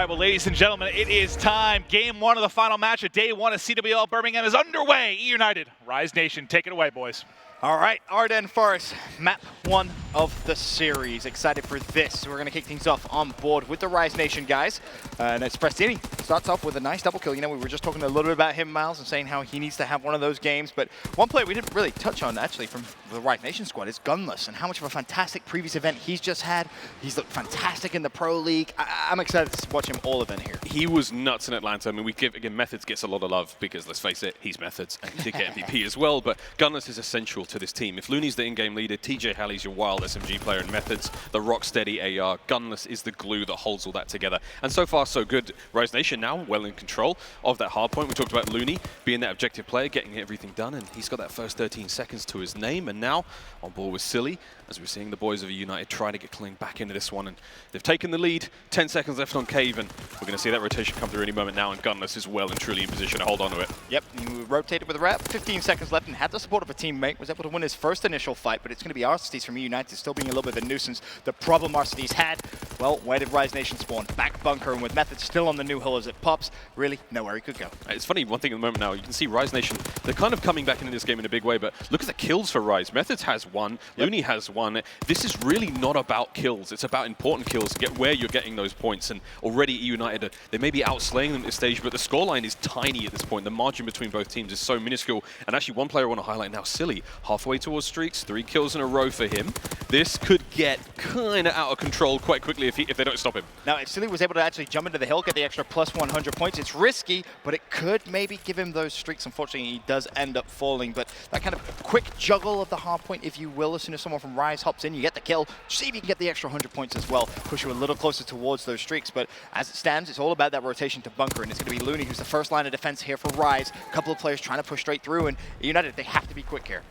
All right, well, ladies and gentlemen, it is time. Game one of the final match of day one of CWL Birmingham is underway. eUNITED, Rise Nation, take it away, boys. All right, Arden Forest, map one of the series. Excited for this. We're going to kick things off on board with the Rise Nation guys. And it's Prestini. Starts off with a nice double kill. You know, we were just talking a little bit about him, Miles, and saying how he needs to have one of those games. But one player we didn't really touch on, actually, from the Rise Nation squad is Gunless, and how much of a fantastic previous event he's just had. He's looked fantastic in the Pro League. I'm excited to watch him all event here. He was nuts in Atlanta. I mean, again, Methods gets a lot of love because, let's face it, he's Methods, and he did get MVP as well. But Gunless is essential to this team. If Looney's the in-game leader, TJ Halley's your wild SMG player in Methods, the rock-steady AR, Gunless is the glue that holds all that together. And so far, so good. Rise Nation now well in control of that hard point. We talked about Looney being that objective player, getting everything done, and he's got that first 13 seconds to his name. And now on board with Silly, as we're seeing the boys of eUNITED try to get clean back into this one. And they've taken the lead, 10 seconds left on Cave, and we're going to see that rotation come through any moment now, and Gunless is well and truly in position to hold on to it. Yep, he rotated with a rep, 15 seconds left, and had the support of a teammate, was able to win his first initial fight, but it's going to be Arcides from eUNITED still being a little bit of a nuisance. The problem Arcides had, well, where did Rise Nation spawn? Back bunker, and with Methods still on the new hill as it pops, really nowhere he could go. It's funny, one thing at the moment now, you can see Rise Nation, they're kind of coming back into this game in a big way, but look at the kills for Rise. Methods has one, Looney has one. This is really not about kills, it's about important kills to get where you're getting those points, and already eUNITED, they may be outslaying them at this stage, but the scoreline is tiny at this point. The margin between both teams is so minuscule, and actually one player I want to highlight now, Silly, halfway towards streaks, 3 kills in a row for him. This could get kind of out of control quite quickly if they don't stop him. Now, if Silly was able to actually jump into the hill, get the extra plus 100 points, it's risky, but it could maybe give him those streaks. Unfortunately, he does end up falling, but that kind of quick juggle of the hard point, if you will, as soon as someone from Rise hops in, you get the kill, see if you can get the extra 100 points as well, push you a little closer towards those streaks. But as it stands, it's all about that rotation to bunker, and it's going to be Looney who's the first line of defense here for Rise. A couple of players trying to push straight through, and eUNITED, they have to be quick here.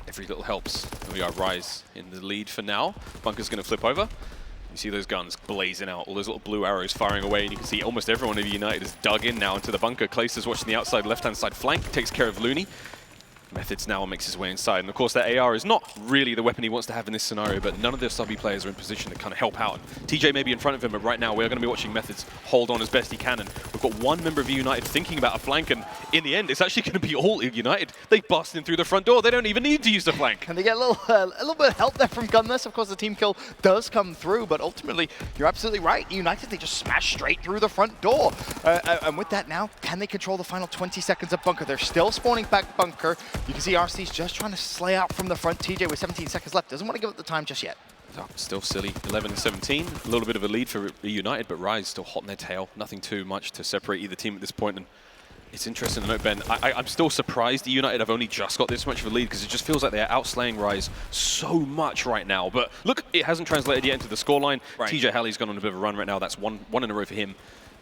Every little helps. We are Rise in the lead for now. Bunker's going to flip over. You see those guns blazing out, all those little blue arrows firing away, and you can see almost everyone of eUNITED is dug in now into the bunker. Clace is watching the outside left-hand side flank, takes care of Looney. Methods now makes his way inside, and of course that AR is not really the weapon he wants to have in this scenario, but none of the subby players are in position to kind of help out. TJ may be in front of him, but right now we're going to be watching Methods hold on as best he can, and we've got one member of eUNITED thinking about a flank, and in the end it's actually going to be all eUNITED. They bust in through the front door, they don't even need to use the flank. And they get a little bit of help there from Gunless. Of course the team kill does come through, but ultimately you're absolutely right. eUNITED, they just smash straight through the front door. And with that now, can they control the final 20 seconds of bunker? They're still spawning back bunker. You can see RC's just trying to slay out from the front. TJ with 17 seconds left doesn't want to give up the time just yet. Oh, still Silly, 11-17. A little bit of a lead for eUNITED, but Rise still hot in their tail. Nothing too much to separate either team at this point. And it's interesting to note, Ben, I'm still surprised eUNITED have only just got this much of a lead, because it just feels like they're outslaying Rise so much right now. But look, it hasn't translated yet into the scoreline. Right. TJ Halley's gone on a bit of a run right now. That's one in a row for him.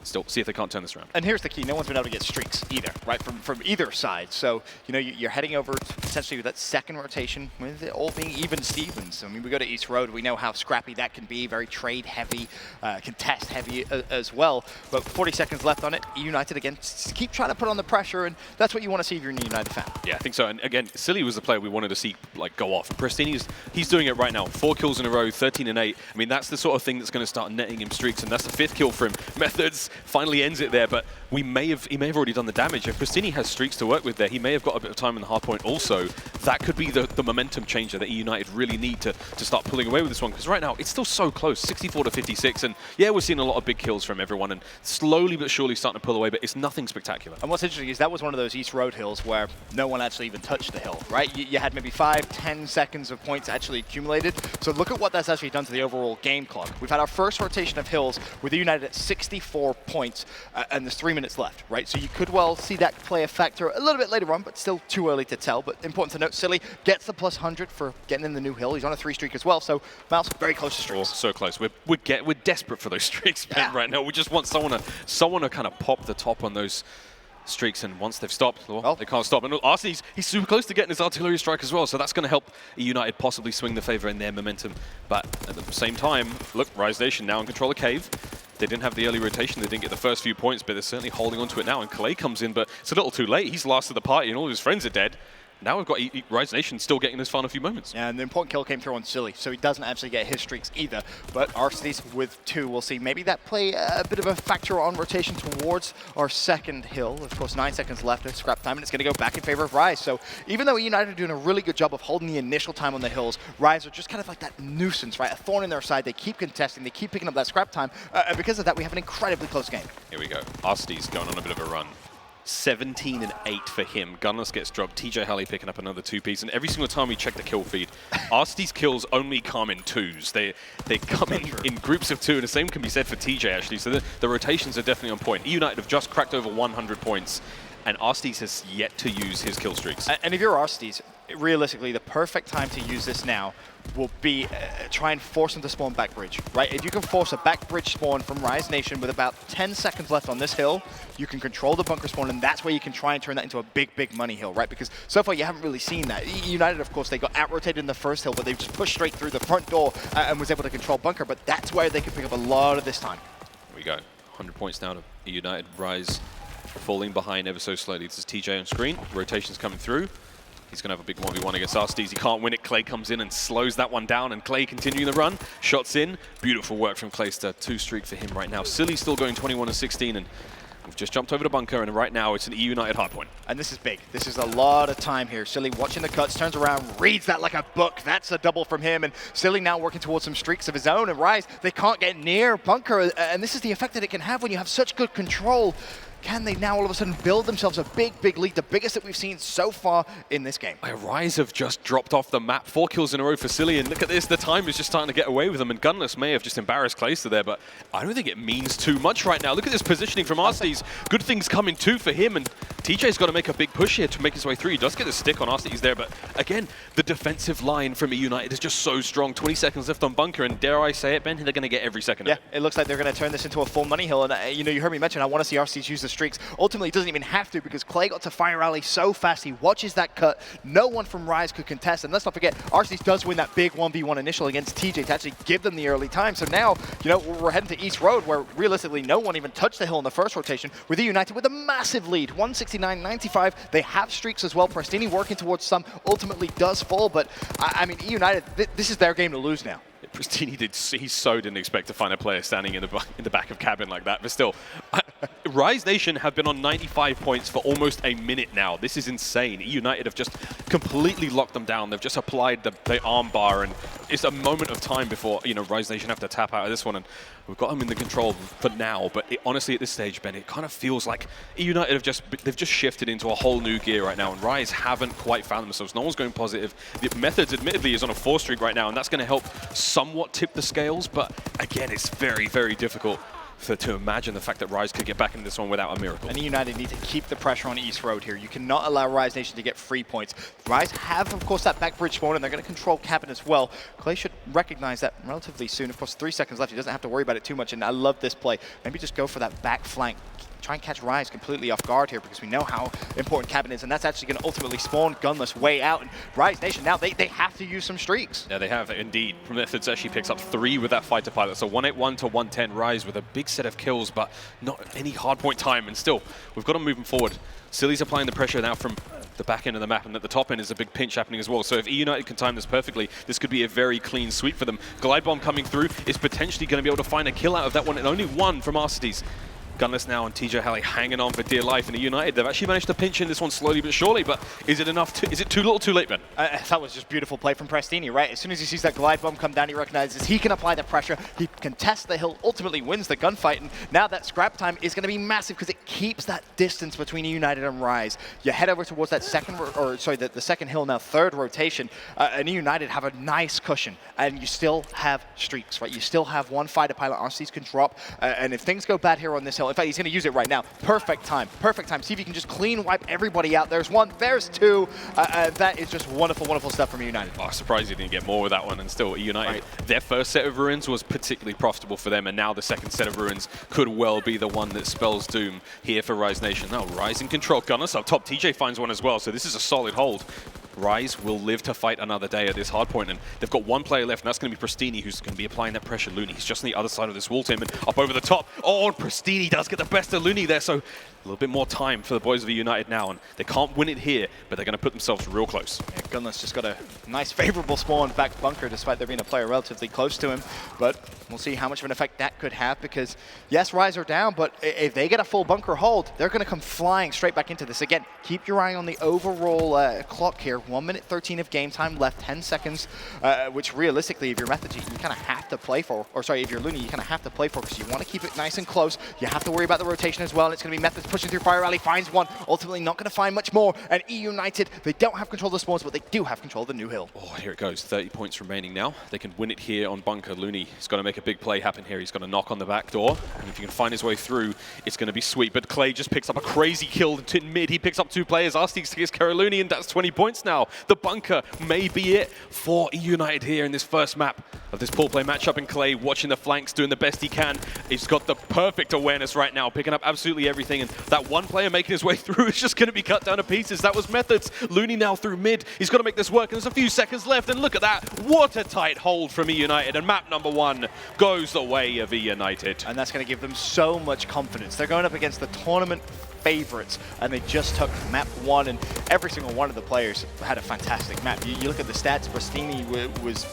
Still, see if they can't turn this around. And here's the key. No one's been able to get streaks either, right, from either side. So, you know, you're heading over to potentially that second rotation with it all being even Stevens. I mean, we go to East Road. We know how scrappy that can be, very trade-heavy, contest-heavy as well. But 40 seconds left on it. eUNITED, again, keep trying to put on the pressure, and that's what you want to see if you're an eUNITED fan. Yeah, I think so. And again, Silly was the player we wanted to see like go off. And Prestini, he's doing it right now. 4 kills in a row, 13-8. I mean, that's the sort of thing that's going to start netting him streaks, and that's the 5th kill for him. Methods finally ends it there, but he may have already done the damage. If Prestini has streaks to work with there, he may have got a bit of time in the hard point also. That could be the momentum changer that eUNITED really need to start pulling away with this one, because right now it's still so close, 64-56, and yeah, we're seeing a lot of big kills from everyone, and slowly but surely starting to pull away, but it's nothing spectacular. And what's interesting is that was one of those East Road hills where no one actually even touched the hill, right? You had maybe 5-10 seconds of points actually accumulated, so look at what that's actually done to the overall game clock. We've had our first rotation of hills with eUNITED at 64 points, and there's 3 minutes left, right? So you could well see that play a factor a little bit later on, but still too early to tell. But important to note, Silly gets the plus 100 for getting in the new hill. He's on a 3 streak as well, so Mouse very close to streaks. Oh, so close. We're desperate for those streaks, Ben, right now. We just want someone to kind of pop the top on those streaks, and once they've stopped, well, they can't stop. And Arcides, he's super close to getting his artillery strike as well, so that's going to help eUNITED possibly swing the favor in their momentum. But at the same time, look, Rise Nation now in control of Cave. They didn't have the early rotation, they didn't get the first few points, but they're certainly holding on to it now, and Clay comes in, but it's a little too late. He's last of the party, and all his friends are dead. now we've got Rise Nation still getting this final few moments. Yeah, and the important kill came through on Silly, so he doesn't actually get his streaks either. But Arcitys with 2, we'll see. Maybe that play a bit of a factor on rotation towards our second hill. Of course, 9 seconds left of scrap time, and it's going to go back in favor of Rise. So even though eUNITED are doing a really good job of holding the initial time on the hills, Rise are just kind of like that nuisance, right? A thorn in their side. They keep contesting, they keep picking up that scrap time, and because of that, we have an incredibly close game. Here we go. Arcitys going on a bit of a run. 17 and 8 for him. Gunless gets dropped. TJ Halley picking up another 2-piece. And every single time we check the kill feed, Arcitys kills only come in 2s. They come in groups of 2, and the same can be said for TJ, actually. So the rotations are definitely on point. eUNITED have just cracked over 100 points, and Arcitys has yet to use his kill streaks. And if you're Arcitys, realistically, the perfect time to use this now will be try and force them to spawn back bridge, right? If you can force a back bridge spawn from Rise Nation with about 10 seconds left on this hill, you can control the bunker spawn, and that's where you can try and turn that into a big, big money hill, right? Because so far you haven't really seen that. eUNITED, of course, they got out-rotated in the first hill, but they just pushed straight through the front door and was able to control bunker, but that's where they could pick up a lot of this time. Here we go. 100 points now to eUNITED. Rise falling behind ever so slowly. This is TJ on screen. Rotation's coming through. He's going to have a big 1v1 against Arcitys. He can't win it. Clay comes in and slows that one down, and Clay continuing the run. Shots in. Beautiful work from Clayster. 2-streak for him right now. Silly's still going 21-16, and we've just jumped over the bunker, and right now it's an eUNITED hardpoint. And this is big. This is a lot of time here. Silly watching the cuts, turns around, reads that like a book. That's a double from him, and Silly now working towards some streaks of his own, and Rise, they can't get near bunker, and this is the effect that it can have when you have such good control. Can they now all of a sudden build themselves a big, big lead, the biggest that we've seen so far in this game? Rise have just dropped off the map. 4 kills in a row for Silly, and look at this, the time is just starting to get away with them, and Gunless may have just embarrassed Clayster there, but I don't think it means too much right now. Look at this positioning from Arcitys. Good things coming too for him, and TJ's got to make a big push here to make his way through. He does get a stick on Arcitys there, but again, the defensive line from eUNITED is just so strong. 20 seconds left on bunker, and dare I say it, Ben, they're going to get every second of it. It looks like they're going to turn this into a full money hill, and you know, you heard me mention I want to see Arcitys use the streaks. Ultimately, doesn't even have to, because Clay got to fire rally so fast. He watches that cut. No one from Rise could contest, and let's not forget, Arcitys does win that big 1v1 initial against TJ to actually give them the early time. So now, you know, we're heading to East Road, where realistically no one even touched the hill in the first rotation, with eUNITED with a massive lead, 169-95. They have streaks as well. Prestini working towards some, ultimately does fall, but I mean, eUNITED, this is their game to lose now. Prestini he so didn't expect to find a player standing in the back of cabin like that, but still, Rise Nation have been on 95 points for almost a minute now. This is insane. eUNITED have just completely locked them down. They've just applied the arm bar, and it's a moment of time before, you know, Rise Nation have to tap out of this one, and we've got them in the control for now. But honestly, at this stage, Ben, it kind of feels like eUNITED they've just shifted into a whole new gear right now, and Rise haven't quite found themselves. No one's going positive. The Methods, admittedly, is on a 4-streak right now, and that's going to help somewhat tip the scales. But again, it's very, very difficult to imagine the fact that Rise could get back into this one without a miracle. And eUNITED need to keep the pressure on East Road here. You cannot allow Rise Nation to get free points. Rise have, of course, that back bridge spawn, and they're going to control cabin as well. Clay should recognize that relatively soon. Of course, 3 seconds left. He doesn't have to worry about it too much, and I love this play. Maybe just go for that back flank. Try and catch Rise completely off guard here, because we know how important cabin is, and that's actually going to ultimately spawn Gunless way out. And Rise Nation now, they have to use some streaks. Yeah, they have indeed. Methods actually picks up 3 with that fighter pilot, so 181 to 110. Rise with a big set of kills, but not any hardpoint time, and still, we've got to move them forward. Silly's applying the pressure now from the back end of the map, and at the top end is a big pinch happening as well. So if eUNITED can time this perfectly, this could be a very clean sweep for them. Glide Bomb coming through is potentially going to be able to find a kill out of that one, and only 1 from Arcitys. Gunless now and TJ Halley hanging on for dear life in eUNITED. They've actually managed to pinch in this one slowly but surely, but is it enough? Is it too little, too late, Ben? That was just beautiful play from Prestini, right? As soon as he sees that glide bomb come down, he recognizes he can apply the pressure. He contests the hill, ultimately wins the gunfight, and now that scrap time is going to be massive because it keeps that distance between eUNITED and Rise. You head over towards that the second hill now, 3rd rotation, and eUNITED have a nice cushion, and you still have streaks, right? You still have 1 fighter pilot. Arcitys can drop, and if things go bad here on this hill, in fact, he's going to use it right now. Perfect time. Perfect time. See if you can just clean wipe everybody out. There's 1. There's 2. That is just wonderful, wonderful stuff from eUNITED. Oh, surprised he didn't get more with that one. And still, eUNITED, their first set of ruins was particularly profitable for them, and now the second set of ruins could well be the one that spells doom here for Rise Nation. Now, Rise in control. Gunless up top. TJ finds one as well, so this is a solid hold. Rise will live to fight another day at this hardpoint, and they've got 1 player left, and that's going to be Prestini, who's going to be applying that pressure. Looney, he's just on the other side of this wall, Tim, and up over the top. Oh, and Prestini does get the best of Looney there, so A little bit more time for the boys of eUNITED now, and they can't win it here, but they're going to put themselves real close. Yeah, Gunless just got a nice favorable spawn back bunker despite there being a player relatively close to him, but we'll see how much of an effect that could have because, yes, Rise are down, but if they get a full bunker hold, they're going to come flying straight back into this. Again, keep your eye on the overall clock here. 1 minute 13 of game time left, 10 seconds, which realistically, if you're Method, you kind of have to play for, or sorry, if you're Looney, you kind of have to play for because you want to keep it nice and close. You have to worry about the rotation as well, and it's going to be Methods pushing through Fire Rally, finds one, ultimately not going to find much more, and eUNITED, they don't have control of the spawns, but they do have control of the new hill. Oh, here it goes, 30 points remaining now. They can win it here on bunker. Looney is going to make a big play happen here. He's going to knock on the back door, and if he can find his way through, it's going to be sweet, but Clay just picks up a crazy kill in mid. He picks up 2 players, Arsteaks against Looney, and that's 20 points now. The bunker may be it for eUNITED here in this first map of this pool play matchup, and Clay watching the flanks, doing the best he can. He's got the perfect awareness right now, picking up absolutely everything, and that one player making his way through is just going to be cut down to pieces. That was Methods. Looney now through mid. He's got to make this work, and there's a few seconds left, and look at that. Watertight hold from eUNITED, and map number 1 goes the way of eUNITED. And that's going to give them so much confidence. They're going up against the tournament favorites, and they just took map 1, and every single one of the players had a fantastic map. You look at the stats, Brastini was,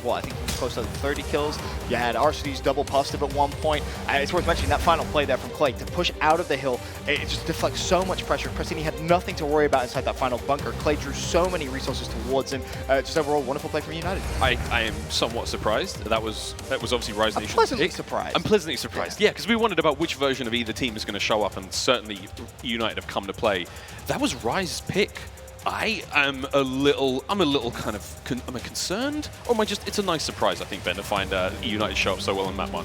well, I think he was close to 30 kills. You had Arcety's double positive at one point. It's worth mentioning that final play there from Clay to push out of the hill. It just deflects so much pressure. Brastini had nothing to worry about inside that final bunker. Clay drew so many resources towards him. Just overall, wonderful play from eUNITED. I am somewhat surprised. That was obviously Rise Nation's pleasantly pick. surprised. I'm pleasantly surprised. Yeah, because we wondered about which version of either team is going to show up, and certainly eUNITED have come to play. That was Rise's pick. I'm a little kind of concerned, or am I just, it's a nice surprise, I think, Ben, to find eUNITED show up so well in map 1.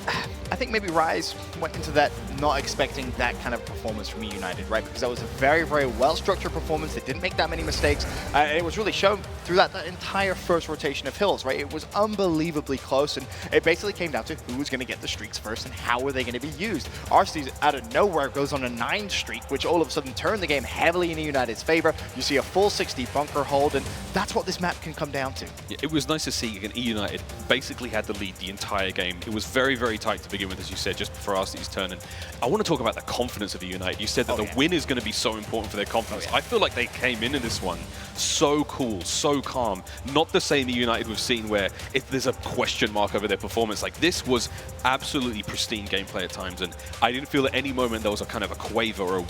I think maybe Rise went into that not expecting that kind of performance from eUNITED, right? Because that was a very, very well-structured performance. They didn't make that many mistakes. And it was really shown through that entire first rotation of hills, right? It was unbelievably close, and it basically came down to who was going to get the streaks first and how were they going to be used. Arcety's out of nowhere goes on a 9 streak, which all of a sudden turned the game heavily in eUNITED's favor. You see a full 60 bunker hold, and that's what this map can come down to. Yeah, it was nice to see again, eUNITED basically had the lead the entire game. It was very, very tight to begin with, as you said, just before Arcety's turn. And I want to talk about the confidence of eUNITED. You said that the win is going to be so important for their confidence. I feel like they came into this one so cool, so calm. Not the same eUNITED we've seen where there's a question mark over their performance. Like, this was absolutely pristine gameplay at times, and I didn't feel at any moment there was a kind of a quaver or a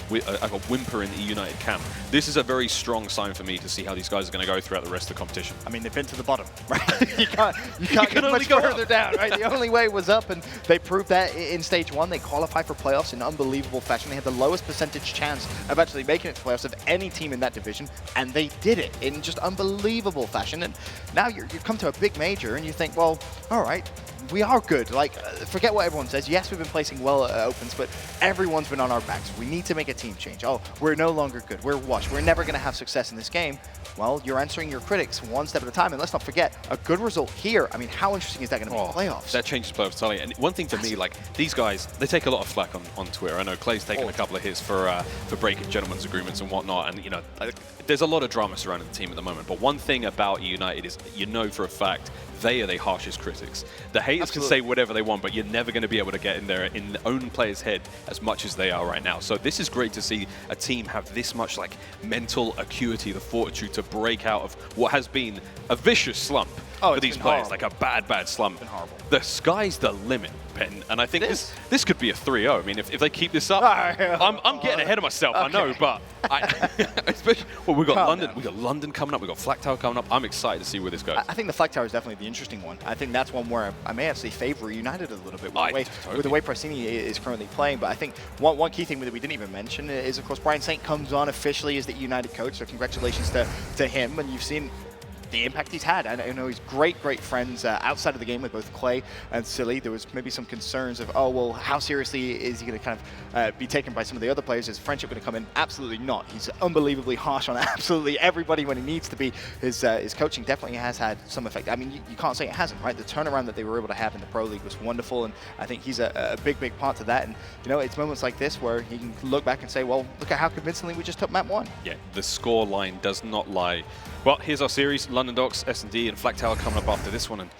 whimper in the eUNITED camp. This is a very strong sign for me to see how these guys are going to go throughout the rest of the competition. I mean, they've been to the bottom, right? you can't get much further down, right? The only way was up, and they proved that in stage 1. They qualified for playoffs in unbelievable fashion. They had the lowest percentage chance of actually making it to playoffs of any team in that division, and they did it in just unbelievable fashion. And now you come to a big major, and you think, well, all right, we are good. Like, forget what everyone says. Yes, we've been placing well at opens, but everyone's been on our backs. We need to make a team change. Oh, we're no longer good. We're washed. We're never going to have success in this game. Well, you're answering your critics one step at a time, and let's not forget, a good result here. I mean, how interesting is that going to be in playoffs? That changes playoffs entirely. And one thing for me, like, these guys, they take a lot of flack on Twitter. I know Clay's taken a couple of hits for breaking gentlemen's agreements and whatnot, and, you know, there's a lot of drama surrounding the team at the moment. But one thing about eUNITED is, you know for a fact, they are the harshest critics. The haters can say whatever they want, but you're never going to be able to get in there in the own player's head as much as they are right now. So this is great to see a team have this much like mental acuity, the fortitude to break out of what has been a vicious slump for these players, like a bad slump. The sky's the limit, Ben, and I think this could be a 3-0. I mean, if they keep this up, I'm getting ahead of myself, I know, but especially, well, we've got London coming up, we've got Flag Tower coming up. I'm excited to see where this goes. I think the Flag Tower is definitely the interesting one. I think that's one where I may actually favor eUNITED a little bit with the way Pricini is currently playing. But I think one key thing that we didn't even mention is, of course, Brian Saint comes on officially as the eUNITED coach. So congratulations to him. And you've seen the impact he's had. I know he's great friends outside of the game with both Clay and Silly. There was maybe some concerns of, oh, well, how seriously is he going to kind of be taken by some of the other players? Is friendship going to come in? Absolutely not. He's unbelievably harsh on absolutely everybody when he needs to be. His coaching definitely has had some effect. I mean, you can't say it hasn't, right? The turnaround that they were able to have in the Pro League was wonderful, and I think he's a big part to that. And, you know, it's moments like this where he can look back and say, well, look at how convincingly we just took map 1. Yeah, the score line does not lie. Well, here's our series. London Docks, S&D, and Flag Tower coming up after this one. And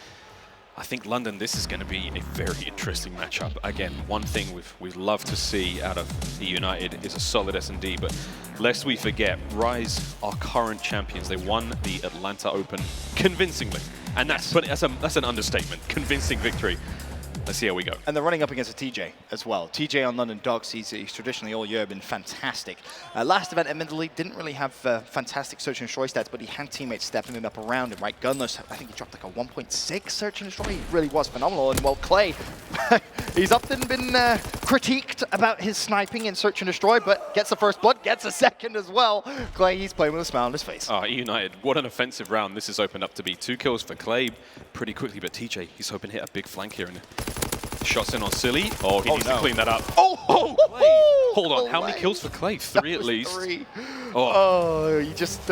I think London, this is going to be a very interesting matchup. Again, one thing we'd love to see out of eUNITED is a solid S&D, but lest we forget, Rise are current champions. They won the Atlanta Open convincingly, and that's an understatement. Convincing victory. Let's see how we go. And they're running up against a TJ as well. TJ on London Docks, he's traditionally all year been fantastic. Last event, admittedly, didn't really have fantastic search and destroy stats, but he had teammates stepping it up around him, right? Gunless, I think he dropped like a 1.6 search and destroy. He really was phenomenal. And well, Clay, he's often been critiqued about his sniping in search and destroy, but gets the first blood, gets a second as well. Clay, he's playing with a smile on his face. Oh, eUNITED, what an offensive round. This has opened up to be 2 kills for Clay pretty quickly, but TJ, he's hoping to hit a big flank here. And shots in on Silly. Oh, he needs to clean that up. Oh, Clay. Hold on, how many kills for Clay? 3 at least. 3. Oh, you just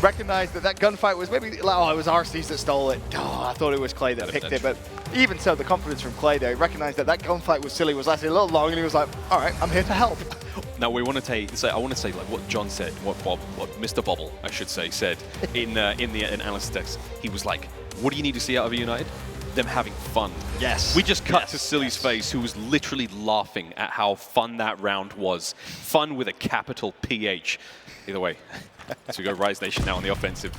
recognized that gunfight was maybe, oh, it was RCs that stole it. Oh, I thought it was Clay that picked it, but even so, the confidence from Clay there, he recognized that gunfight with Silly was lasting a little long, and he was like, all right, I'm here to help. Now we want to say, I want to say like what John said, what Mr. Bobble, I should say, said in analysis text. He was like, what do you need to see out of eUNITED? Them having fun. Yes. We just cut to Silly's face, who was literally laughing at how fun that round was. Fun with a capital PH. Either way, so we go Rise Nation now on the offensive.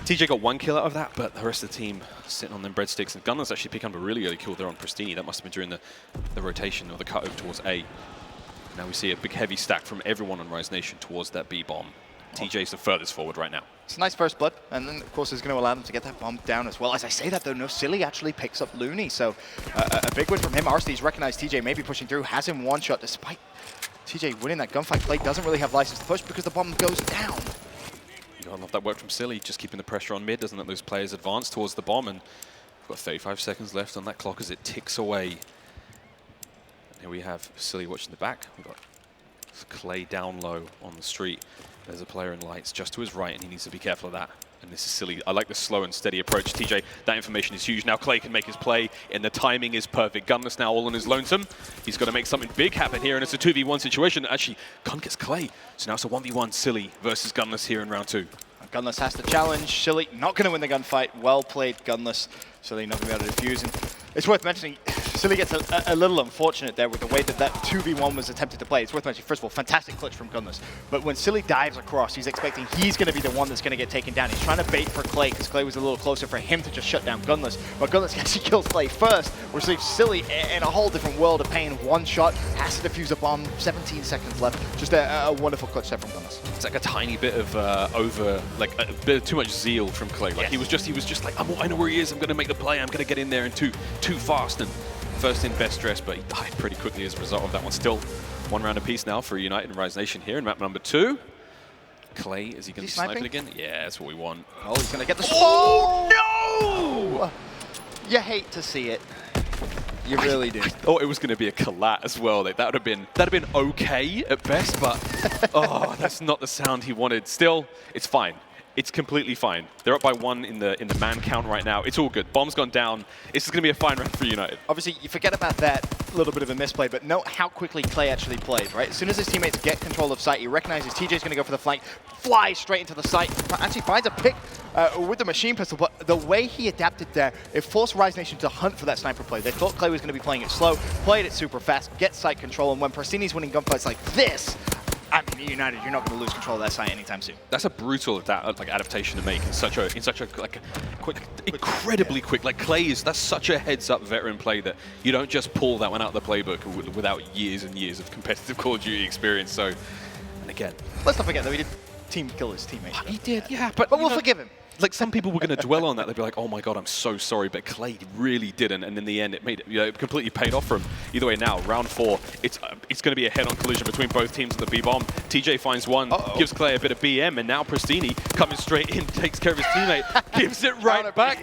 TJ got 1 kill out of that, but the rest of the team sitting on them breadsticks. And Gunner's actually picking up a really early kill there on Pristini. That must have been during the rotation or the cut over towards A. Now we see a big heavy stack from everyone on Rise Nation towards that B bomb. TJ's the furthest forward right now. It's a nice first blood, and then of course it's going to allow them to get that bomb down as well. As I say that though, no, Silly actually picks up Looney, so a big win from him. RC's recognized TJ maybe pushing through, has him one shot despite TJ winning that gunfight. Clay doesn't really have license to push because the bomb goes down. You gotta love that work from Silly, just keeping the pressure on mid, doesn't let those players advance towards the bomb, and we've got 35 seconds left on that clock as it ticks away. And here we have Silly watching the back. We've got Clay down low on the street. There's a player in lights just to his right, and he needs to be careful of that. And this is Silly. I like the slow and steady approach. TJ, that information is huge. Now Clay can make his play, and the timing is perfect. Gunless now all on his lonesome. He's got to make something big happen here, and it's a 2v1 situation. Actually, Gun gets Clay. So now it's a 1v1 Silly versus Gunless here in round 2. Gunless has to challenge. Silly not going to win the gunfight. Well played, Gunless. Silly not going to be able to defuse. And it's worth mentioning, Silly gets a little unfortunate there with the way that 2v1 was attempted to play. It's worth mentioning, first of all, fantastic clutch from Gunless. But when Silly dives across, he's expecting he's going to be the one that's going to get taken down. He's trying to bait for Clay because Clay was a little closer for him to just shut down Gunless. But Gunless actually kills Clay first, which leaves Silly in a whole different world of pain. One shot, has to defuse a bomb, 17 seconds left. Just a wonderful clutch there from Gunless. It's like a tiny bit of a bit of too much zeal from Clay. Like he was just like, I know where he is. I'm going to make the play. I'm going to get in there and too fast. And first in best dress, but he died pretty quickly as a result of that one. Still 1 round apiece now for eUNITED and Rise Nation here in map number 2. Clay, is he going to be sniping again? Yeah, that's what we want. Oh, he's going to get the... Oh, no! You hate to see it. You really do. I thought it was going to be a collat as well. Like, that'd have been okay at best, but oh, that's not the sound he wanted. Still, it's fine. It's completely fine. They're up by 1 in the man count right now. It's all good. Bomb's gone down. This is going to be a fine round for eUNITED. Obviously, you forget about that little bit of a misplay, but note how quickly Clay actually plays, right? As soon as his teammates get control of site, he recognizes TJ's going to go for the flank, flies straight into the site, actually finds a pick with the machine pistol, but the way he adapted there, it forced Rise Nation to hunt for that sniper play. They thought Clay was going to be playing it slow, played it super fast, get site control, and when Pristini's winning gunfights like this, I mean, eUNITED, you're not going to lose control of that site anytime soon. That's a brutal adaptation to make in such a quick, incredibly quick. Like Clay that's such a heads-up veteran play that you don't just pull that one out of the playbook without years and years of competitive Call of Duty experience. So, and again, let's not forget that he did team kill his teammate. He did, yeah, but we'll forgive him. Like some people were going to dwell on that. They'd be like, "Oh my God, I'm so sorry," but Clay really didn't, and in the end, it completely paid off for him. Either way, now round 4, it's going to be a head-on collision between both teams of the B bomb. TJ finds one, gives Clay a bit of BM, and now Pristini coming straight in, takes care of his teammate, gives it right back.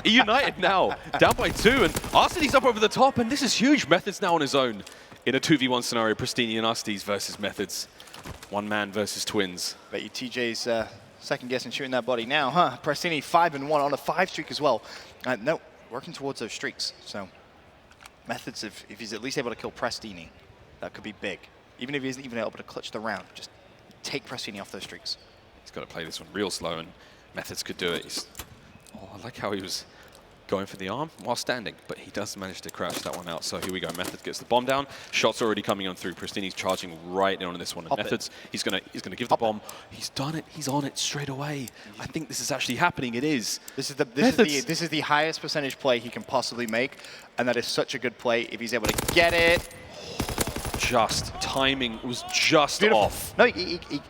eUNITED now down by 2, and Arsene's up over the top, and this is huge. Methods now on his own in a 2v1 scenario. Pristini and Arsenes versus Methods, 1 man versus twins. Bet you TJ's. Second guessing shooting that body now, huh? Pristini 5-1 on a 5 streak as well. No, working towards those streaks. So Methods, if he's at least able to kill Pristini, that could be big. Even if he isn't even able to clutch the round, just take Pristini off those streaks. He's got to play this one real slow, and Methods could do it. I like how he was going for the arm while standing, but he does manage to crouch that one out. So here we go. Methods gets the bomb down. Shots already coming on through. Pristini's charging right in on this one. And Methods, he's gonna give the bomb. He's done it. He's on it straight away. I think this is actually happening. It is. This is the highest percentage play he can possibly make, and that is such a good play if he's able to get it. Just timing was just Beautiful. off. No,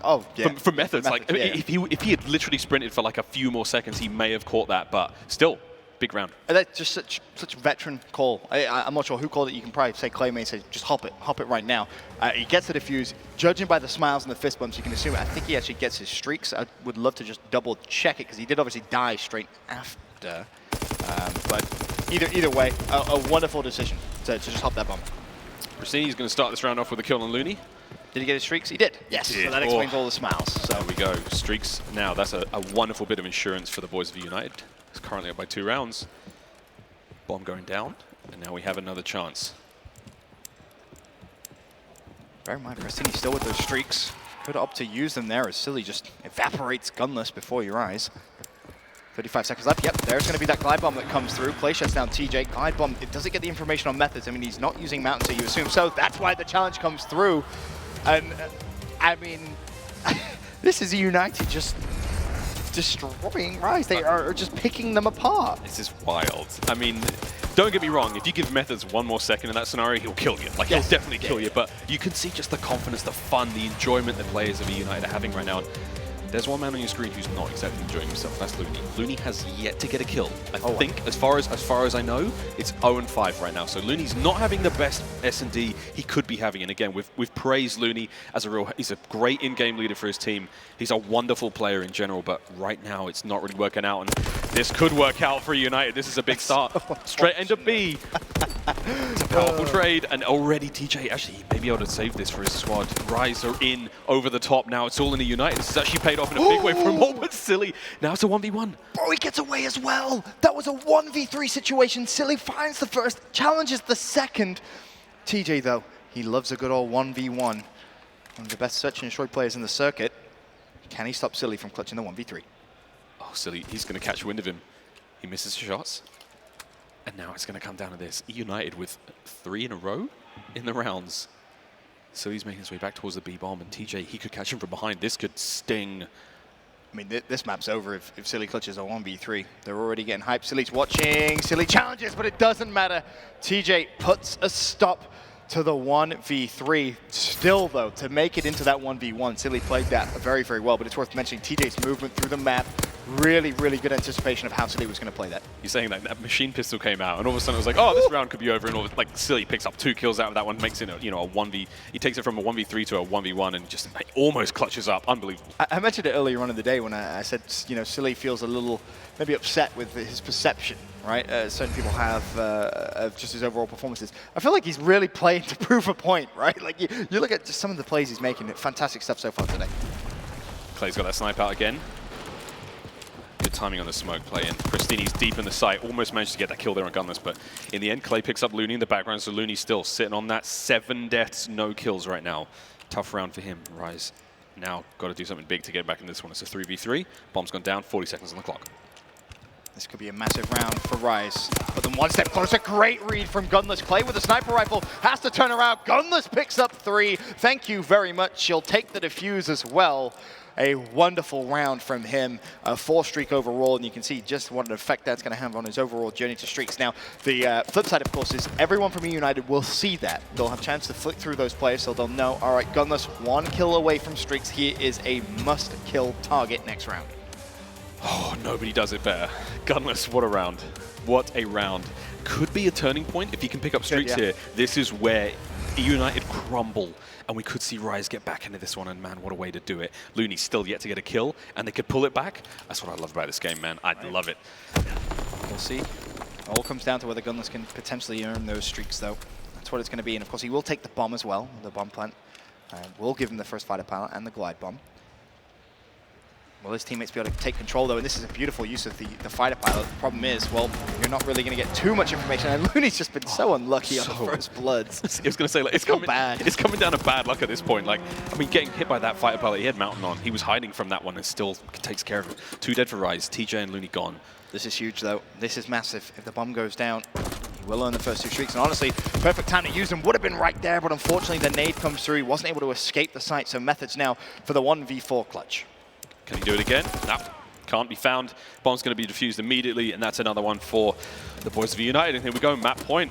oh yeah. From Methods, like yeah. if he had literally sprinted for like a few more seconds, he may have caught that. But still, big round. And that's just such a veteran call. I'm not sure who called it. You can probably say Clay may say, just hop it right now. He gets the defuse. Judging by the smiles and the fist bumps, you can assume I think he actually gets his streaks. I would love to just double check it because he did obviously die straight after. But either way, a wonderful decision to just hop that bomb. Pristini's going to start this round off with a kill on Looney. Did he get his streaks? He did. Yes. He did. So that explains all the smiles. So there we go. Streaks now. That's a wonderful bit of insurance for the boys of United. It's currently up by 2 rounds. Bomb going down, and now we have another chance. bear in mind, Pristini still with those streaks. Could opt to use them there as Silly just evaporates gunless before your eyes. 35 seconds left. Yep, there's going to be that glide bomb that comes through. Clay shuts down TJ. Glide bomb, it doesn't get the information on methods. I mean, he's not using Mountain, so you assume so. That's why the challenge comes through. And, I mean, this is eUNITED just destroying Rise. They are just picking them apart. This is wild. I mean, don't get me wrong. If you give Methods 1 more second in that scenario, he'll kill you. Like, Yes. he'll definitely kill you. But you can see just the confidence, the fun, the enjoyment the players of eUNITED are having right now. There's one man on your screen who's not exactly enjoying himself. That's Looney. Looney has yet to get a kill. I think, as far as I know, it's 0-5 right now. So Looney's not having the best S&D he could be having. And again, we've praised Looney as he's a great in-game leader for his team. He's a wonderful player in general, but right now it's not really working out. And this could work out for United. This is a big start. Straight into B. It's a powerful trade, and already TJ actually he may be able to save this for his squad. Rise are in over the top now. It's all in the United. This has actually paid off in a big way for him all, but Silly. Now it's a 1v1. Bro, he gets away as well. That was a 1v3 situation. Silly finds the first, challenges the second. TJ, though, he loves a good old 1v1. One of the best search and destroy players in the circuit. Can he stop Silly from clutching the 1v3? Oh, Silly, he's going to catch wind of him. He misses shots. And now it's going to come down to this. eUNITED with 3 in a row in the rounds. So he's making his way back towards the B-bomb, and TJ, he could catch him from behind. This could sting. I mean, this map's over if Silly clutches a 1v3. They're already getting hyped. Silly's watching. Silly challenges, but it doesn't matter. TJ puts a stop to the 1v3. Still, though, to make it into that 1v1, Silly played that very, very well. But it's worth mentioning TJ's movement through the map. Really, really good anticipation of how Silly was going to play that. You're saying that machine pistol came out, and all of a sudden it was like, oh, this round could be over, and all like Silly picks up 2 kills out of that one, makes it a 1v. He takes it from a 1v3 to a 1v1, and just almost clutches up. Unbelievable. I mentioned it earlier on in the day when I said, Silly feels a little maybe upset with his perception, right? Certain people have of just his overall performances. I feel like he's really playing to prove a point, right? Like you look at just some of the plays he's making, fantastic stuff so far today. Clay's got that snipe out again. Good timing on the smoke play, and Pristini's deep in the site. Almost managed to get that kill there on Gunless, but in the end, Clay picks up Looney in the background, so Looney's still sitting on that 7 deaths, no kills right now. Tough round for him. Rise now got to do something big to get back in this one. It's a 3v3. Bomb's gone down, 40 seconds on the clock. This could be a massive round for Rise. But then one step closer, great read from Gunless. Clay with a sniper rifle has to turn around. Gunless picks up 3. Thank you very much. He'll take the defuse as well. A wonderful round from him, a 4 streak overall, and you can see just what an effect that's going to have on his overall journey to streaks. Now, the flip side, of course, is everyone from eUNITED will see that. They'll have a chance to flick through those players, so they'll know, all right, Gunless 1 kill away from streaks. He is a must-kill target next round. Oh, nobody does it better. Gunless, what a round. What a round. Could be a turning point if he can pick up streaks here. This is where eUNITED crumble, and we could see Rise get back into this one, and man, what a way to do it. Looney's still yet to get a kill, and they could pull it back. That's what I love about this game, man. I love it. We'll see. It all comes down to whether Gunless can potentially earn those streaks, though. That's what it's going to be, and of course he will take the bomb as well, the bomb plant. We'll give him the first fighter pilot and the glide bomb. Will his teammates be able to take control, though? And this is a beautiful use of the fighter pilot. The problem is, well, you're not really going to get too much information. And Looney's just been so unlucky on the first bloods. I was going to say, like, it's coming down to bad luck at this point. Like, I mean, getting hit by that fighter pilot, he had Mountain on. He was hiding from that one and still takes care of it. 2 dead for Rise. TJ and Looney gone. This is huge, though. This is massive. If the bomb goes down, he will earn the first 2 streaks. And honestly, perfect time to use them. Would have been right there, but unfortunately, the nade comes through. He wasn't able to escape the site, so Methods now for the 1v4 clutch. Can he do it again? No, can't be found. Bomb's going to be defused immediately, and that's another one for the boys of eUNITED. And here we go, map point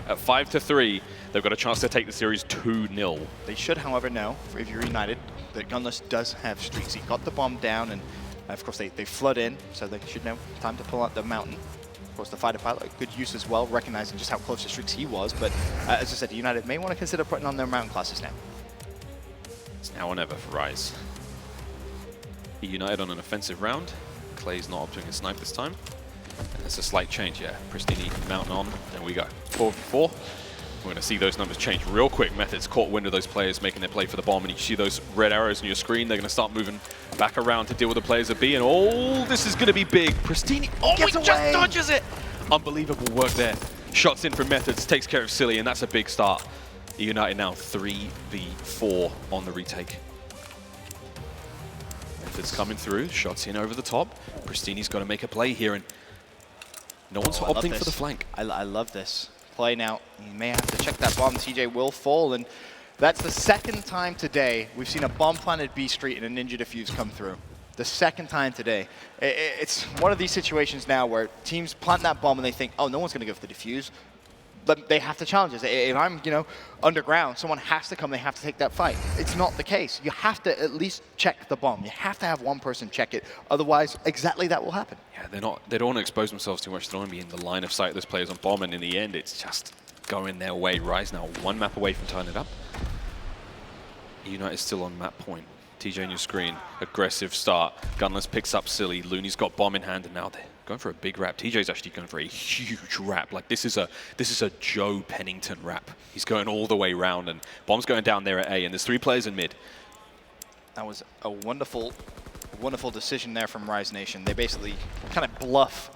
at 5-3. They've got a chance to take the series 2-0. They should, however, know, if you're United, that Gunless does have streaks. He got the bomb down, and of course, they flood in, so they should know time to pull out the mountain. Of course, the fighter pilot, good use as well, recognizing just how close to streaks he was. But as I said, United may want to consider putting on their mountain classes now. It's now or never for Rise. eUNITED on an offensive round. Clay's not opting a snipe this time. And there's a slight change, yeah. Pristini mountain on, there we go. 4v4. We're going to see those numbers change real quick. Methods caught wind of those players making their play for the bomb, and you see those red arrows on your screen. They're going to start moving back around to deal with the players at B, and oh, this is going to be big. Pristini, oh, he just dodges it! Unbelievable work there. Shots in from Methods, takes care of Silly, and that's a big start. eUNITED now 3v4 on the retake. Methods coming through, shots in over the top. Pristini's got to make a play here, and no one's opting for the flank. I love this. Play now. You may have to check that bomb. TJ will fall, and that's the second time today we've seen a bomb planted B Street and a Ninja Defuse come through. The second time today. It's one of these situations now where teams plant that bomb and they think, oh, no one's going to go for the defuse. But they have to challenge us. If I'm, underground, someone has to come, they have to take that fight. It's not the case. You have to at least check the bomb. You have to have one person check it. Otherwise, exactly that will happen. Yeah, they don't want to expose themselves too much. They don't want to be in the line of sight of those players on bomb, and in the end, it's just going their way. Rise now 1 map away from tying it up. eUNITED is still on map point. TJ on your screen, aggressive start. Gunless picks up Silly. Looney's got bomb in hand, and now they're going for a big wrap. TJ's actually going for a huge wrap. Like this is a Joe Pennington wrap. He's going all the way round, and bomb's going down there at A, and there's 3 players in mid. That was a wonderful decision there from Rise Nation. They basically kind of bluff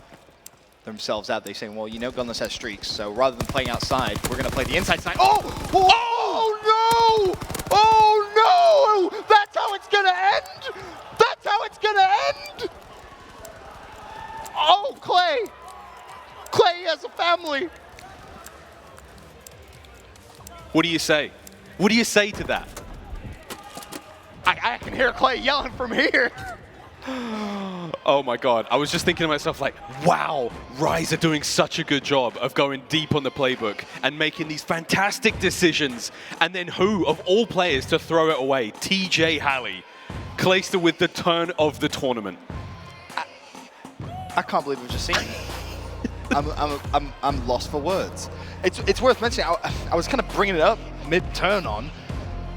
themselves out. They say, well, Gunless has streaks, so rather than playing outside, we're going to play the inside side. Oh! Oh no! Oh no! That's how it's going to end! That's how it's going to end! Oh, Clay! Clay has a family! What do you say? What do you say to that? I can hear Clay yelling from here. Oh my God, I was just thinking to myself like, wow, Rise are doing such a good job of going deep on the playbook and making these fantastic decisions. And then who, of all players, to throw it away? TJ Halley, Clayster with the turn of the tournament. I can't believe we've just seen it. I'm lost for words. It's worth mentioning. I was kind of bringing it up mid-turn on.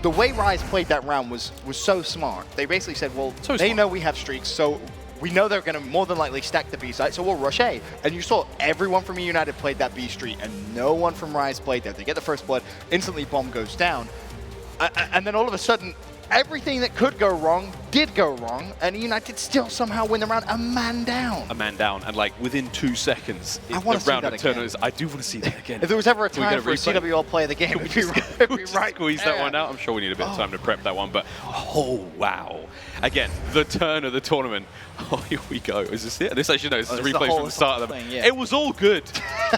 The way Rise played that round was so smart. They basically said, well, they know we have streaks, so we know they're going to more than likely stack the B side, so we'll rush A. And you saw everyone from eUNITED played that B street, and no one from Rise played that. They get the first blood, instantly bomb goes down, and then all of a sudden, everything that could go wrong did go wrong, and eUNITED still somehow win the round a man down. A man down, and like within 2 seconds, I want to see that again. I do want to see that again. If there was ever a time for a CWL play of the game, it'd be right. Squeeze that one out. I'm sure we need a bit of time to prep that one, but oh wow! Again, the turn of the tournament. Oh, here we go. Is this it? This actually no. This is a replay from the start of the. Yeah. It was all good.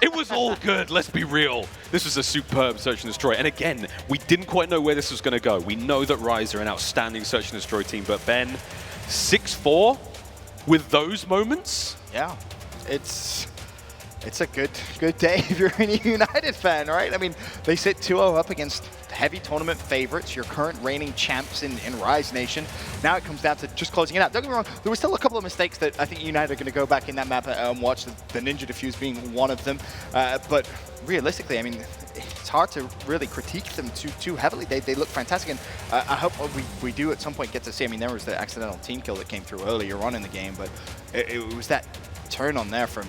It was all good. Let's be real. This was a superb search and destroy. And again, we didn't quite know where this was going to go. We know that Rise are an outstanding search and destroy team, but Ben, 6-4 with those moments. Yeah, it's a good day if you're an eUNITED fan, right? I mean, they sit 2-0 up against heavy tournament favorites, your current reigning champs in Rise Nation. Now it comes down to just closing it out. Don't get me wrong, there were still a couple of mistakes that I think eUNITED are going to go back in that map and watch, the Ninja Defuse being one of them. But realistically, I mean, it's hard to really critique them too heavily. They look fantastic, and I hope we do at some point get to see. I mean, there was the accidental team kill that came through earlier on in the game, but it was that turn on there from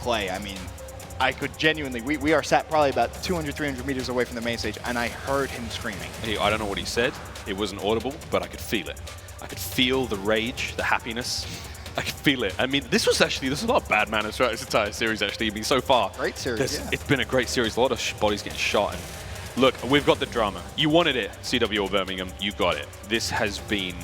Clay. I mean, I could genuinely, we are sat probably about 200, 300 meters away from the main stage, and I heard him screaming. Hey, I don't know what he said. It wasn't audible, but I could feel it. I could feel the rage, the happiness. I could feel it. I mean, this was a lot of bad manners throughout this entire series, actually. I mean, so far. Great series, yeah. It's been a great series. A lot of bodies getting shot. And look, we've got the drama. You wanted it, CWL Birmingham. You got it. This has been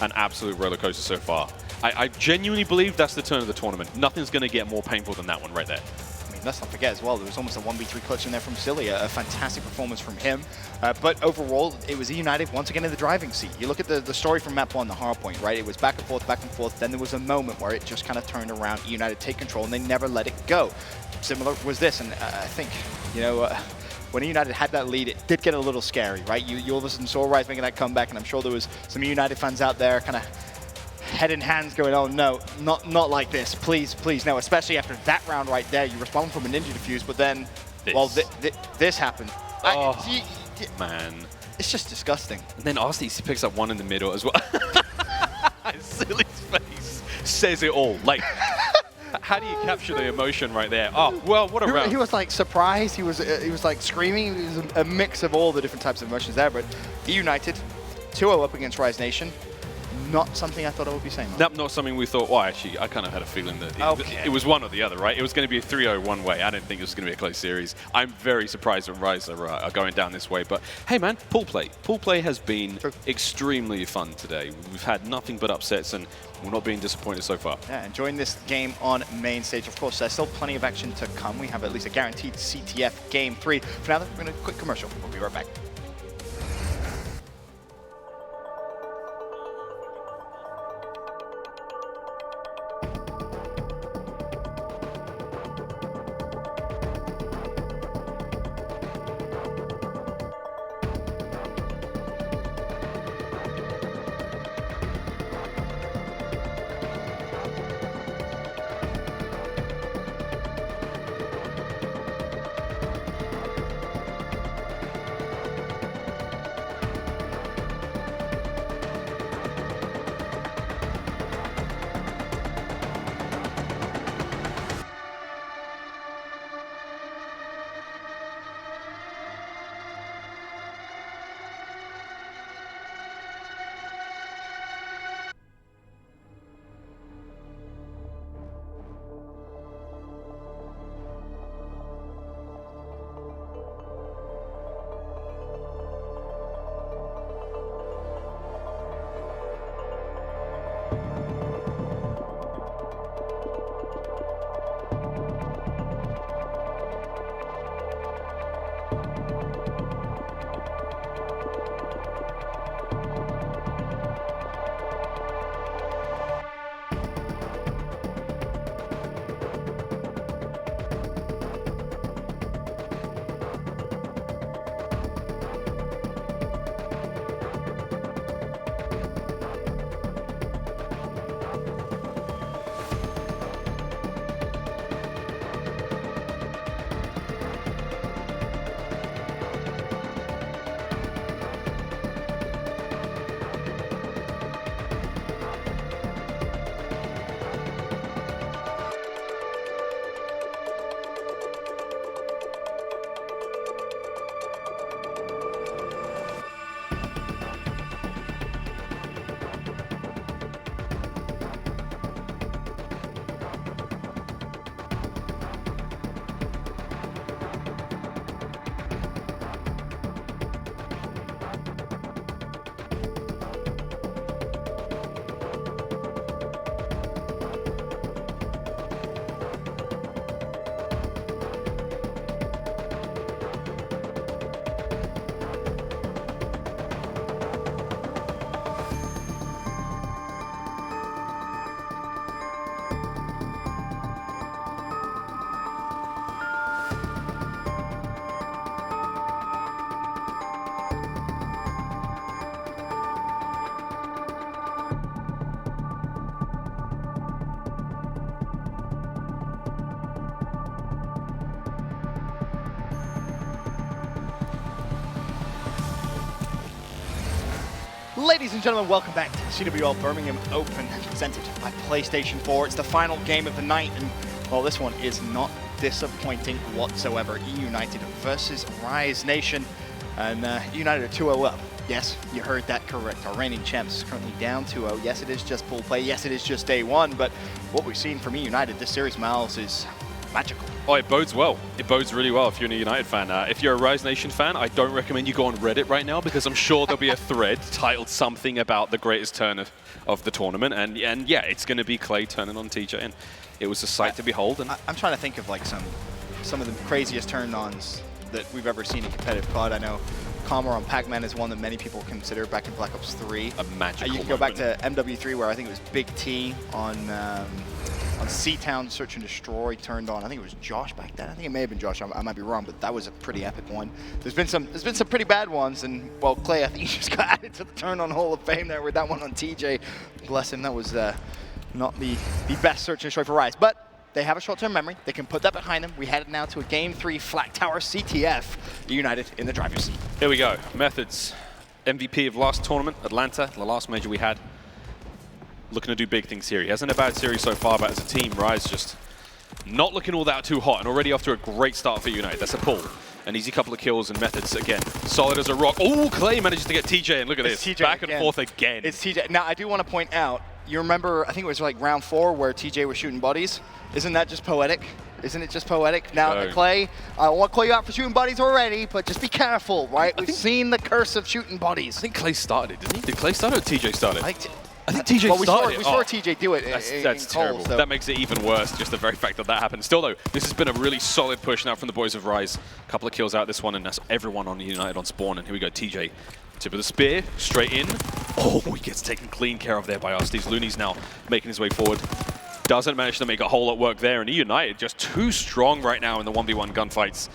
an absolute roller coaster so far. I genuinely believe that's the turn of the tournament. Nothing's going to get more painful than that one right there. I mean, let's not forget as well, there was almost a 1v3 clutch in there from Silly, a fantastic performance from him. But overall, it was eUNITED once again in the driving seat. You look at the story from map 1, the hard point, right? It was back and forth. Then there was a moment where it just kind of turned around, eUNITED take control, and they never let it go. Similar was this, and I think, you know, when eUNITED had that lead, it did get a little scary, right? You all of a sudden saw Rise making that comeback, and I'm sure there was some eUNITED fans out there kind of head in hands going, oh no, not like this, please, no, especially after that round right there. You respond from a ninja defuse, but then, well, this happened. Oh, man. It's just disgusting. And then RCC picks up one in the middle as well. Silly's face says it all. Like, how do you capture the emotion right there? Oh, well, what a round. He was like surprised, he was like screaming. It was a mix of all the different types of emotions there, but eUNITED 2-0 up against Rise Nation. Not something I thought I would be saying. Nope, not something we thought. Well, actually, I kind of had a feeling that it was one or the other, right? It was going to be a 3-0 one way. I didn't think it was going to be a close series. I'm very surprised that Rise are going down this way. But hey, man, pool play. Pool play has been extremely fun today. We've had nothing but upsets, and we're not being disappointed so far. Yeah, enjoying this game on main stage. Of course, there's still plenty of action to come. We have at least a guaranteed CTF Game 3. For now, we're going to quick commercial. We'll be right back. Ladies and gentlemen, welcome back to the CWL Birmingham Open, presented by PlayStation 4. It's the final game of the night, and well, this one is not disappointing whatsoever. eUNITED versus Rise Nation, and eUNITED are 2-0 up. Yes, you heard that correct. Our reigning champs is currently down 2-0. Yes, it is just pool play. Yes, it is just day one, but what we've seen from eUNITED this series, Miles, is magical. Oh, it bodes well. It bodes really well if you're a United fan. If you're a Rise Nation fan, I don't recommend you go on Reddit right now because I'm sure there'll be a thread titled something about the greatest turn of the tournament. And yeah, it's going to be Clay turning on TJ, and it was a sight to behold. And I'm trying to think of like some of the craziest turn-ons that we've ever seen in competitive COD. I know Comber on Pac-Man is one that many people consider back in Black Ops 3. A magical You can go back to MW3 where I think it was Big T on C-Town Search and Destroy turned on. I think it was Josh back then. I think it may have been Josh. I might be wrong, but that was a pretty epic one. There's been some pretty bad ones, and well, Clay, I think he just got added to the turn on Hall of Fame there with that one on TJ. Bless him. That was not the best Search and Destroy for Rise, but they have a short-term memory. They can put that behind them. We headed now to a Game 3 Flak Tower CTF, United in the driver's seat. Here we go. Methods. MVP of last tournament, Atlanta, the last major we had. Looking to do big things here. He hasn't a bad series so far, but as a team, Rise just not looking all that too hot and already off to a great start for United. That's a pull. An easy couple of kills and Methods again. Solid as a rock. Oh, Clay manages to get TJ, and look at this. TJ back again. And forth again. It's TJ. Now, I do want to point out, you remember, I think it was like round 4 where TJ was shooting bodies. Isn't that just poetic? Isn't it just poetic? Now, Clay, I won't call you out for shooting bodies already, but just be careful, right? We've seen the curse of shooting bodies. I think Clay started it, didn't he? Did Clay start it or TJ started? I think TJ started it. We saw TJ do it. That's terrible. So. That makes it even worse, just the very fact that happened. Still, though, this has been a really solid push now from the boys of Rise. A couple of kills out this one, and that's everyone on United on spawn. And here we go, TJ. Tip of the spear, straight in. Oh, he gets taken clean care of there by Arstees. Looney's now making his way forward. Doesn't manage to make a whole lot work there, and United just too strong right now in the 1v1 gunfights.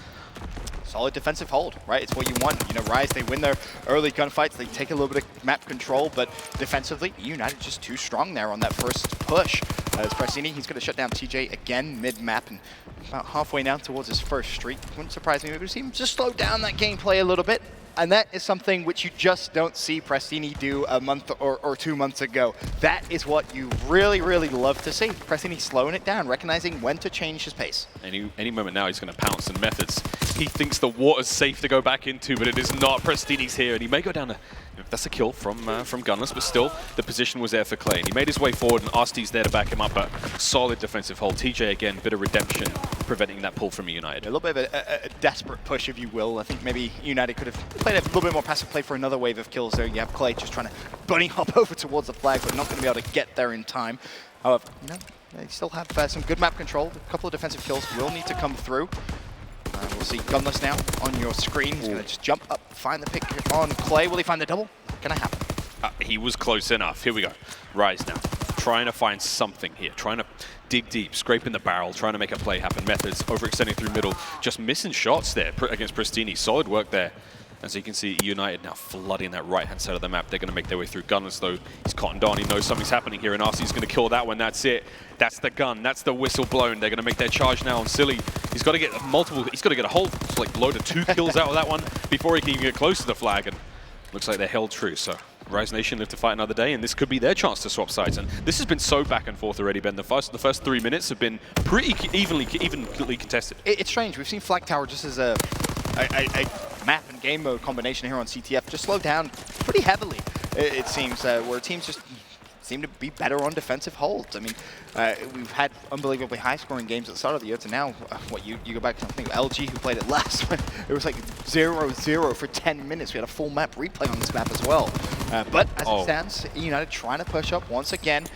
Solid defensive hold, right? It's what you want. You know, Rise, they win their early gunfights. They take a little bit of map control, but defensively, United just too strong there on that first push. As Pressini, he's going to shut down TJ again mid-map and about halfway now towards his first streak. Wouldn't surprise me if we see him just slow down that gameplay a little bit. And that is something which you just don't see Pressini do a month or 2 months ago. That is what you really, really love to see. Pressini slowing it down, recognizing when to change his pace. Any moment now, he's going to pounce in Methods. He thinks the water's safe to go back into, but it is not. Prestini's here, and he may go down to... That's a kill from Gunless, but still, the position was there for Clay. And he made his way forward, and Arstees there to back him up, but solid defensive hold. TJ, again, bit of redemption, preventing that pull from United. A little bit of a desperate push, if you will. I think maybe United could have played a little bit more passive play for another wave of kills there. You have Clay just trying to bunny hop over towards the flag, but not going to be able to get there in time. However, they still have some good map control. A couple of defensive kills will need to come through. We'll see Gunless now on your screen. He's going to just jump up, find the pick on Clay. Will he find the double? Not going to happen. He was close enough. Here we go. Rise now. Trying to find something here. Trying to dig deep, scraping the barrel, trying to make a play happen. Methods overextending through middle. Just missing shots there against Prestini. Solid work there. As you can see, United now flooding that right-hand side of the map. They're going to make their way through. Gunless, though, he's cottoned on. He knows something's happening here, and Arcee's going to kill that one. That's it. That's the gun. That's the whistle blown. They're going to make their charge now on Silly. He's got to get multiple. He's got to get a whole load of 2 kills out of that one before he can even get close to the flag. And looks like they're held true. So Rise Nation live to fight another day, and this could be their chance to swap sides. And this has been so back and forth already, Ben. The first 3 minutes have been pretty evenly contested. It's strange. We've seen Flag Tower just as a map and game mode combination here on CTF just slow down pretty heavily, it seems, where teams just seem to be better on defensive holds. I mean, we've had unbelievably high-scoring games at the start of the year to now. What you go back to, I think LG who played it last, when it was like 0-0 for 10 minutes. We had a full map replay on this map as well. But as it stands, United trying to push up once again.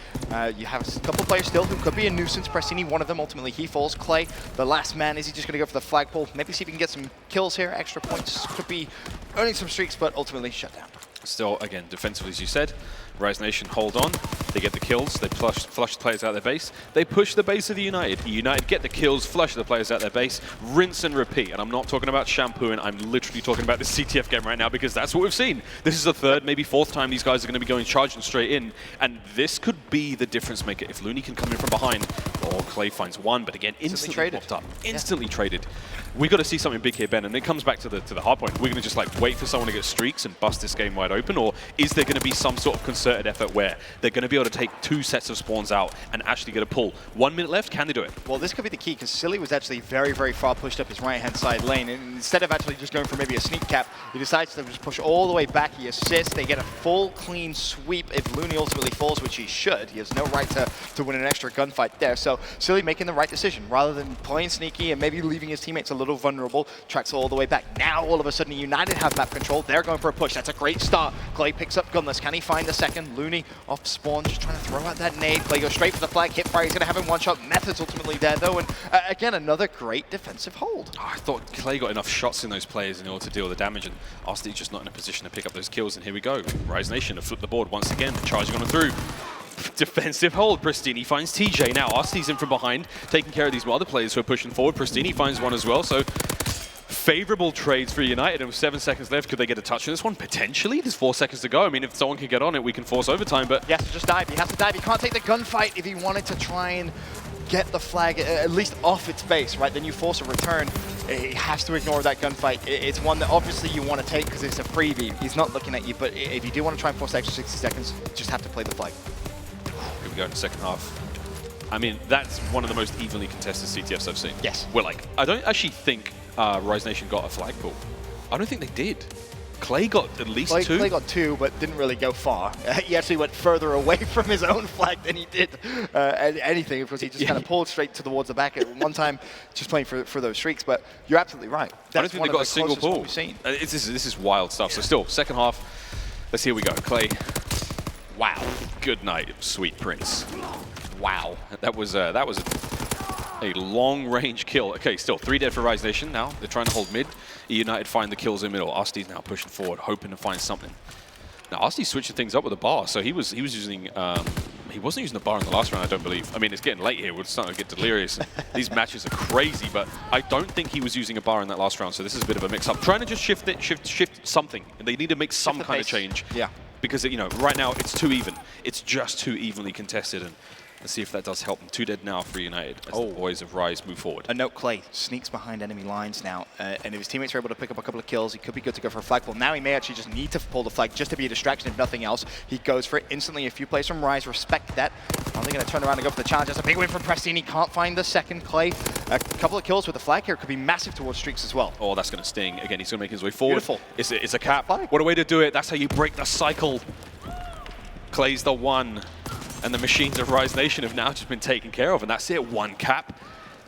You have a couple players still who could be a nuisance. Pressini, one of them, ultimately he falls. Clay, the last man, is he just going to go for the flagpole? Maybe see if he can get some kills here, extra points. Could be earning some streaks, but ultimately shut down. Still, again, defensively, as you said, Rise Nation hold on. They get the kills. They flush the players out of their base. They push the base of the United. United get the kills, flush the players out their base, rinse and repeat. And I'm not talking about shampooing. I'm literally talking about this CTF game right now because that's what we've seen. This is the 3rd, maybe 4th time these guys are going to be going charging straight in. And this could be the difference maker. If Looney can come in from behind, Clay finds one, but again, instantly popped up. Instantly traded. We got to see something big here, Ben. And it comes back to the hard point. We're going to just wait for someone to get streaks and bust this game wide open. open, or is there going to be some sort of concerted effort where they're going to be able to take 2 sets of spawns out and actually get a pull? 1 minute left, can they do it? Well, this could be the key, because Silly was actually very, very far pushed up his right-hand side lane, and instead of actually just going for maybe a sneak cap, he decides to just push all the way back. He assists, they get a full clean sweep if Looney ultimately falls, which he should. He has no right to win an extra gunfight there. So Silly making the right decision. Rather than playing sneaky and maybe leaving his teammates a little vulnerable, tracks all the way back. Now, all of a sudden, United have map control. They're going for a push. That's a great start. Clay picks up Gunless. Can he find the second? Looney off spawn, just trying to throw out that nade. Clay goes straight for the flag. Hip fire. He's going to have him one shot. Method's ultimately there, though. And again, another great defensive hold. Oh, I thought Clay got enough shots in those players in order to deal with the damage, and Arsty's just not in a position to pick up those kills. And here we go. Rise Nation have flipped the board once again, charging on and through. Defensive hold. Pristini finds TJ. Now Arsty's in from behind, taking care of these other players who are pushing forward. Pristini finds one as well. So favorable trades for United, and with 7 seconds left, could they get a touch on this one? Potentially. There's 4 seconds to go. I mean, if someone can get on it, we can force overtime, but... He has to just dive. He has to dive. He can't take the gunfight if he wanted to try and get the flag at least off its base, right? Then you force a return. He has to ignore that gunfight. It's one that obviously you want to take because it's a freebie. He's not looking at you, but if you do want to try and force the extra 60 seconds, you just have to play the flag. Here we go in the second half. I mean, that's one of the most evenly contested CTFs I've seen. Yes. We're like, I don't actually think Rise Nation got a flag pull. I don't think they did. Clay got at least 2. Clay got 2, but didn't really go far. He actually went further away from his own flag than he did anything, because he just kind of pulled straight towards the back at one time, just playing for those streaks. But you're absolutely right. I don't think they got a single pull. This is wild stuff. So still, second half. Let's see here we go. Clay. Wow. Good night, sweet prince. Wow. That was a long-range kill. Okay, still 3 dead for Rise Nation now. They're trying to hold mid. eUNITED find the kills in middle. Arsty's now pushing forward, hoping to find something. Now Arsty's switching things up with a bar, so he was using he wasn't using the bar in the last round, I don't believe. I mean, it's getting late here. We're starting to get delirious. These matches are crazy, but I don't think he was using a bar in that last round. So this is a bit of a mix-up. Trying to just shift something. They need to make some kind of change. Yeah. Because right now it's too even. It's just too evenly contested, and let's see if that does help them. 2 dead now for United as the boys of Rise move forward. A note, Clay sneaks behind enemy lines now, and if his teammates are able to pick up a couple of kills, he could be good to go for a flag pull. Now he may actually just need to pull the flag just to be a distraction, if nothing else. He goes for it instantly. A few players from Rise respect that. Are they going to turn around and go for the challenge? That's a big win from Prestini. Can't find the second. Clay, a couple of kills with the flag here could be massive towards streaks as well. Oh, that's going to sting. Again, he's going to make his way forward. Beautiful. It's a cap. What a way to do it. That's how you break the cycle. Clay's the one. And the machines of Rise Nation have now just been taken care of, and that's it. 1 cap.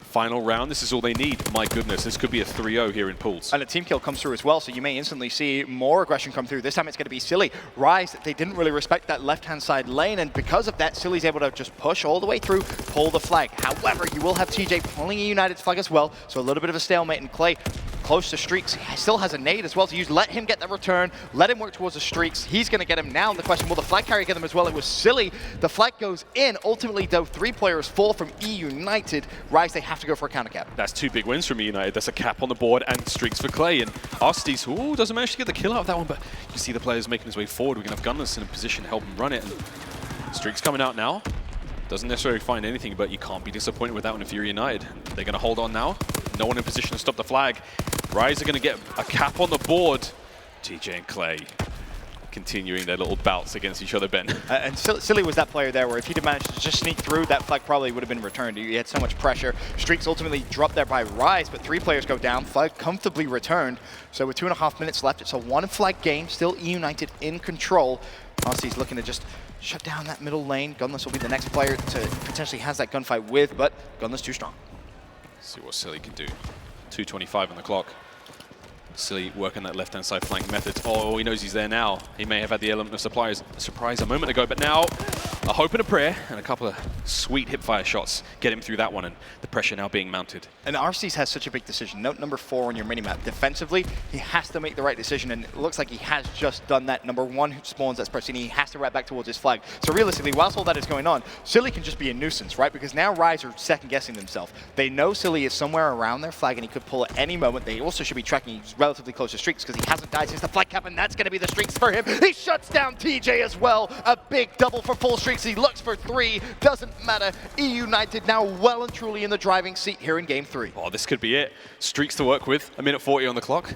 Final round, this is all they need. My goodness, this could be a 3-0 here in pools. And a team kill comes through as well, so you may instantly see more aggression come through. This time it's going to be Silly. Rise, they didn't really respect that left-hand side lane, and because of that, Silly's able to just push all the way through, pull the flag. However, you will have TJ pulling a United's flag as well, so a little bit of a stalemate, and Clay close to streaks. He still has a nade as well to use. Let him get the return. Let him work towards the streaks. He's going to get him now. And the question, will the flag carrier get him as well? It was Silly. The flag goes in. Ultimately, though, 3 players fall from eUNITED. Rise, they have to go for a counter cap. That's 2 big wins from eUNITED. That's a cap on the board and streaks for Clay. And Arsty's, doesn't manage to get the kill out of that one, but you see the players making his way forward. We're going to have Gunless in a position to help him run it. And streaks coming out now. Doesn't necessarily find anything, but you can't be disappointed with that one if you're United. They're going to hold on now. No one in position to stop the flag. Rise are going to get a cap on the board. TJ and Clay continuing their little bouts against each other, Ben. And Silly was that player there where if he'd have managed to just sneak through, that flag probably would have been returned. He had so much pressure. Streaks ultimately dropped there by Rise, but 3 players go down. Flag comfortably returned. So with 2.5 minutes left, it's a 1 flag game. Still eUNITED in control. Arsty's looking to just shut down that middle lane. Gunless will be the next player to potentially has that gunfight with, but Gunless too strong. See what Silly can do. 2:25 on the clock. Silly working that left-hand side flank method. Oh, he knows he's there now. He may have had the element of surprise a moment ago, but now a hope and a prayer and a couple of sweet hipfire shots get him through that one, and the pressure now being mounted. And RC's has such a big decision. Note number 4 on your minimap. Defensively, he has to make the right decision, and it looks like he has just done that. Number 1 spawns that's Prestini. He has to right back towards his flag. So realistically, whilst all that is going on, Silly can just be a nuisance, right? Because now Rise are second-guessing themselves. They know Silly is somewhere around their flag, and he could pull at any moment. They also should be tracking relatively close to streaks because he hasn't died since the flag cap, and that's going to be the streaks for him. He shuts down TJ as well. A big double for full streaks. He looks for 3. Doesn't matter. eUNITED now well and truly in the driving seat here in Game 3. Oh, this could be it. Streaks to work with. 1:40 on the clock.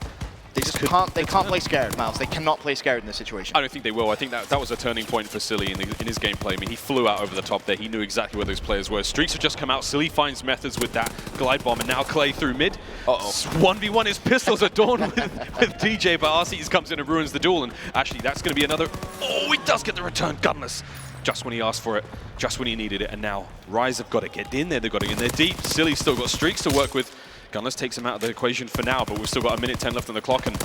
They just can't play scared, Miles. They cannot play scared in this situation. I don't think they will. I think that was a turning point for Silly in his gameplay. I mean, he flew out over the top there. He knew exactly where those players were. Streaks have just come out. Silly finds methods with that glide bomb, and now Clay through mid. Uh-oh. 1v1, his pistols are dawn with TJ, but Arceus comes in and ruins the duel, and actually that's going to be another... Oh, he does get the return, Gunless. Just when he asked for it, just when he needed it, and now Rise have got to get in there. They've got to get in there deep. Silly's still got Streaks to work with. Gunless takes him out of the equation for now, but we've still got 1:10 left on the clock, and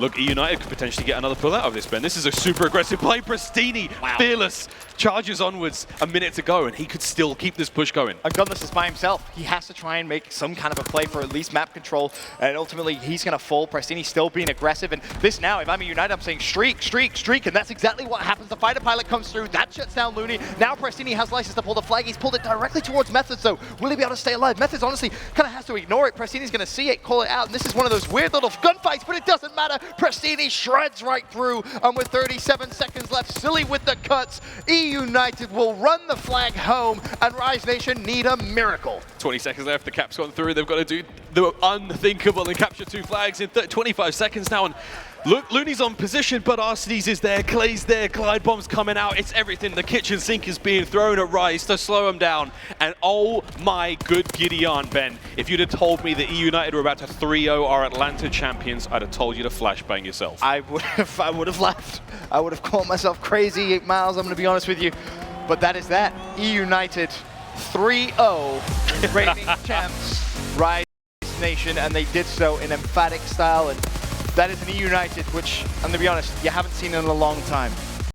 look, eUNITED could potentially get another pull out of this, Ben. This is a super aggressive play. Pristini, fearless, charges onwards, 1 minute to go, and he could still keep this push going. And Gunless is by himself. He has to try and make some kind of a play for at least map control, and ultimately he's going to fall. Pristini still being aggressive, and this now, if I'm eUNITED, I'm saying streak, streak, streak, and that's exactly what happens. The fighter pilot comes through, that shuts down Looney. Now Pristini has license to pull the flag. He's pulled it directly towards Methods, though. Will he be able to stay alive? Methods honestly kind of has to ignore it. Pristini's going to see it, call it out, and this is one of those weird little gunfights, but it doesn't matter. Pristini shreds right through, and with 37 seconds left, Silly with the cuts. eUNITED will run the flag home, and Rise Nation need a miracle. 20 seconds left, the cap's gone through. They've got to do the unthinkable and capture 2 flags in 25 seconds now. And look, Looney's on position, but Arceus is there, Clay's there, glide bomb's coming out. It's everything. The kitchen sink is being thrown at Rise to slow him down. And oh my good Gideon, Ben, if you'd have told me that eUNITED were about to 3-0 our Atlanta champions, I'd have told you to flashbang yourself. I would have laughed. I would have called myself crazy, Miles, I'm going to be honest with you. But that is that. eUNITED 3-0 reigning champs, Rise Nation, and they did so in emphatic style. And that is an eUNITED, which, I'm going to be honest, you haven't seen in a long time.